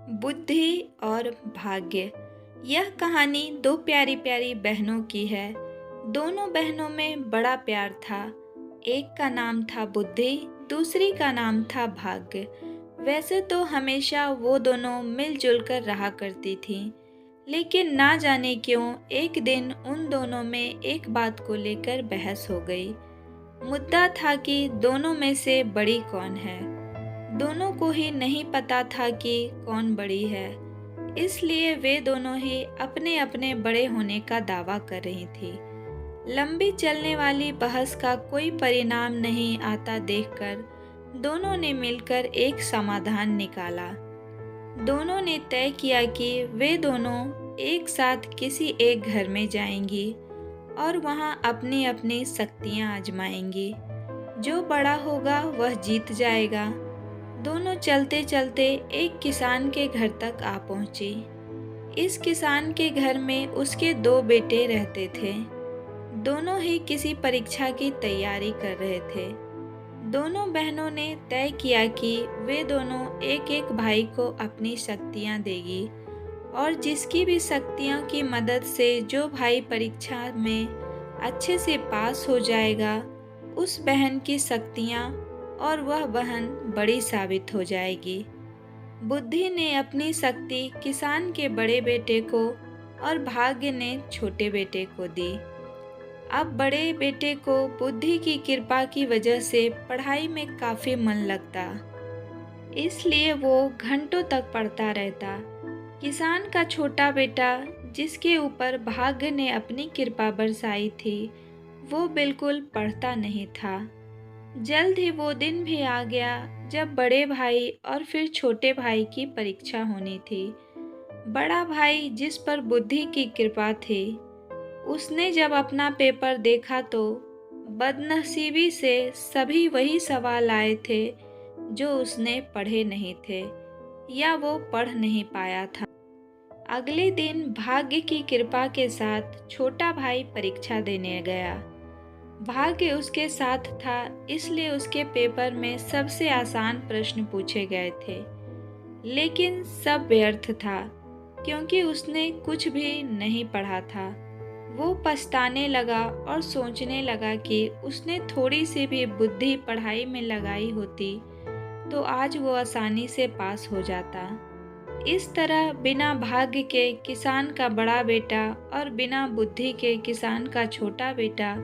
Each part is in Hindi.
बुद्धि और भाग्य। यह कहानी दो प्यारी प्यारी बहनों की है। दोनों बहनों में बड़ा प्यार था। एक का नाम था बुद्धि, दूसरी का नाम था भाग्य। वैसे तो हमेशा वो दोनों मिलजुल कर रहा करती थीं, लेकिन ना जाने क्यों एक दिन उन दोनों में एक बात को लेकर बहस हो गई। मुद्दा था कि दोनों में से बड़ी कौन है। दोनों को ही नहीं पता था कि कौन बड़ी है, इसलिए वे दोनों ही अपने अपने बड़े होने का दावा कर रही थी। लंबी चलने वाली बहस का कोई परिणाम नहीं आता देखकर दोनों ने मिलकर एक समाधान निकाला। दोनों ने तय किया कि वे दोनों एक साथ किसी एक घर में जाएंगी और वहां अपनी अपनी शक्तियां आजमाएंगी। जो बड़ा होगा वह जीत जाएगा। दोनों चलते चलते एक किसान के घर तक आ पहुंची। इस किसान के घर में उसके दो बेटे रहते थे। दोनों ही किसी परीक्षा की तैयारी कर रहे थे। दोनों बहनों ने तय किया कि वे दोनों एक एक भाई को अपनी शक्तियां देगी और जिसकी भी शक्तियों की मदद से जो भाई परीक्षा में अच्छे से पास हो जाएगा, उस बहन की शक्तियां और वह बहन बड़ी साबित हो जाएगी। बुद्धि ने अपनी शक्ति किसान के बड़े बेटे को और भाग्य ने छोटे बेटे को दी। अब बड़े बेटे को बुद्धि की कृपा की वजह से पढ़ाई में काफ़ी मन लगता, इसलिए वो घंटों तक पढ़ता रहता। किसान का छोटा बेटा, जिसके ऊपर भाग्य ने अपनी कृपा बरसाई थी, वो बिल्कुल पढ़ता नहीं था। जल्द ही वो दिन भी आ गया जब बड़े भाई और फिर छोटे भाई की परीक्षा होनी थी। बड़ा भाई, जिस पर बुद्धि की कृपा थी, उसने जब अपना पेपर देखा तो बदनसीबी से सभी वही सवाल आए थे जो उसने पढ़े नहीं थे या वो पढ़ नहीं पाया था। अगले दिन भाग्य की कृपा के साथ छोटा भाई परीक्षा देने गया। भाग्य उसके साथ था, इसलिए उसके पेपर में सबसे आसान प्रश्न पूछे गए थे, लेकिन सब व्यर्थ था क्योंकि उसने कुछ भी नहीं पढ़ा था। वो पछताने लगा और सोचने लगा कि उसने थोड़ी सी भी बुद्धि पढ़ाई में लगाई होती तो आज वो आसानी से पास हो जाता। इस तरह बिना भाग्य के किसान का बड़ा बेटा और बिना बुद्धि के किसान का छोटा बेटा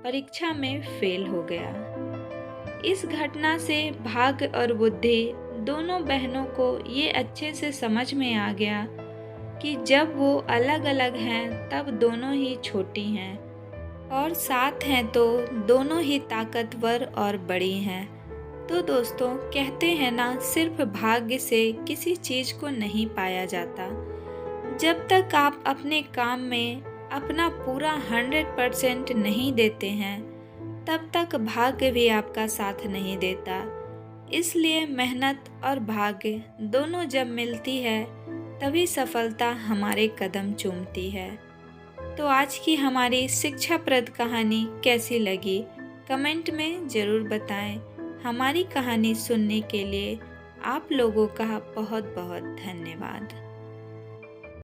परीक्षा में फेल हो गया। इस घटना से भाग्य और बुद्धि दोनों बहनों को ये अच्छे से समझ में आ गया कि जब वो अलग अलग हैं तब दोनों ही छोटी हैं और साथ हैं तो दोनों ही ताकतवर और बड़ी हैं। तो दोस्तों, कहते हैं ना, सिर्फ भाग्य से किसी चीज़ को नहीं पाया जाता। जब तक आप अपने काम में अपना पूरा 100% नहीं देते हैं, तब तक भाग्य भी आपका साथ नहीं देता। इसलिए मेहनत और भाग्य दोनों जब मिलती है तभी सफलता हमारे कदम चूमती है। तो आज की हमारी शिक्षाप्रद कहानी कैसी लगी, कमेंट में ज़रूर बताएं। हमारी कहानी सुनने के लिए आप लोगों का बहुत बहुत धन्यवाद।